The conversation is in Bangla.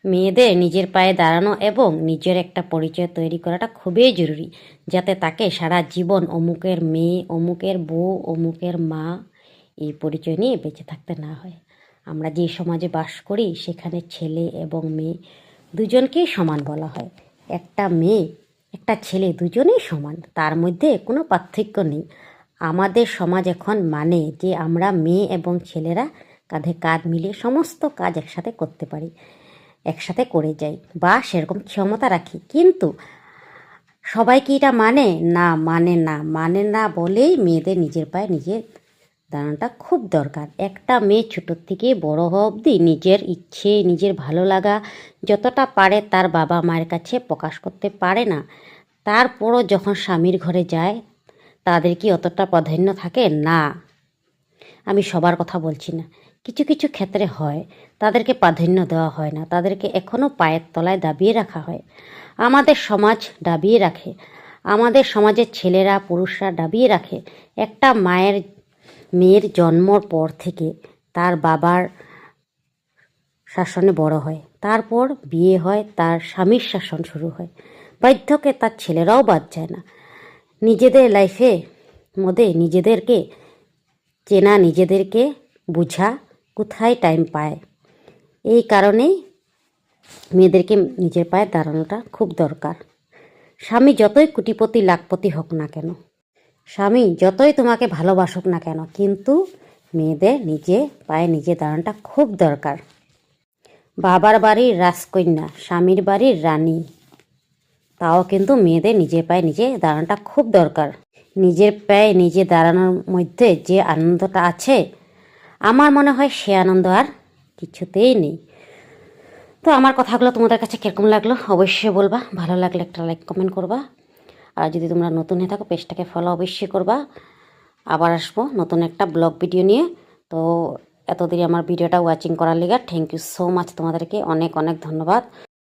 মেয়েদের নিজের পায়ে দাঁড়ানো এবং নিজের একটা পরিচয় তৈরি করাটা খুবই জরুরি, যাতে তাকে সারা জীবন অমুকের মেয়ে, অমুকের বউ, অমুকের মা এই পরিচয় নিয়ে বেঁচে থাকতে না হয়। আমরা যে সমাজে বাস করি সেখানে ছেলে এবং মেয়ে দুজনকেই সমান বলা হয়। একটা মেয়ে একটা ছেলে দুজনেই সমান, তার মধ্যে কোনো পার্থক্য নেই। আমাদের সমাজ এখন মানে যে আমরা মেয়ে এবং ছেলেরা কাঁধে কাঁধ মিলিয়ে সমস্ত কাজ একসাথে করতে পারি, একসাথে করে যাই বা সেরকম ক্ষমতা রাখি। কিন্তু সবাই কি এটা মানে? না, মানে না বলেই মেয়েদের নিজের পায়ে নিজে দাঁড়ানোটা খুব দরকার। একটা মেয়ে ছোটোর থেকে বড় হওয়া অবধি নিজের ইচ্ছে, নিজের ভালো লাগা যতটা পারে তার বাবা মায়ের কাছে প্রকাশ করতে পারে না। তারপরও যখন স্বামীর ঘরে যায় তাদের কি অতটা প্রাধান্য থাকে? না। আমি সবার কথা বলছি না, কিছু কিছু ক্ষেত্রে হয়, তাদেরকে প্রাধান্য দেওয়া হয় না, তাদেরকে এখনও পায়ের তলায় দাবিয়ে রাখা হয়। আমাদের সমাজ দাবিয়ে রাখে, আমাদের সমাজের ছেলেরা পুরুষরা দাবিয়ে রাখে। একটা মেয়ের জন্মর পর থেকে তার বাবার শাসনে বড় হয়, তারপর বিয়ে হয়, তার স্বামীর শাসন শুরু হয়। বার্ধক্যে তার ছেলেরাও বাদ যায় না। নিজেদের লাইফে মধ্যে নিজেদেরকে চেনা, নিজেদেরকে বোঝা কোথায় টাইম পায়। এই কারণেই মেয়েদেরকে নিজের পায়ে দাঁড়ানোটা খুব দরকার। স্বামী যতই কোটিপতি লাখপতি হোক না কেন, স্বামী যতই তোমাকে ভালোবাসুক না কেন, কিন্তু মেয়েদের নিজে পায়ে নিজে দাঁড়ানোটা খুব দরকার। বাবার বাড়ির রাজকন্যা, স্বামীর বাড়ির রানী, তাও কিন্তু মেয়েদের নিজের পায়ে নিজে দাঁড়ানোটা খুব দরকার। নিজের পায়ে নিজে দাঁড়ানোর মধ্যে যে আনন্দটা আছে, আমার মনে হয় সে আনন্দ আর কিছুতেই নেই। তো আমার কথাগুলো তোমাদের কাছে কীরকম লাগলো অবশ্যই বলবা। ভালো লাগলে একটা লাইক কমেন্ট করবা, আর যদি তোমরা নতুন হয়ে থাকো পেজটাকে ফলো অবশ্যই করবা। আবার আসবো নতুন একটা ব্লগ ভিডিও নিয়ে। তো এতদিন আমার ভিডিওটা ওয়াচিং করার লিগে থ্যাংক ইউ সো মাচ, তোমাদেরকে অনেক অনেক ধন্যবাদ।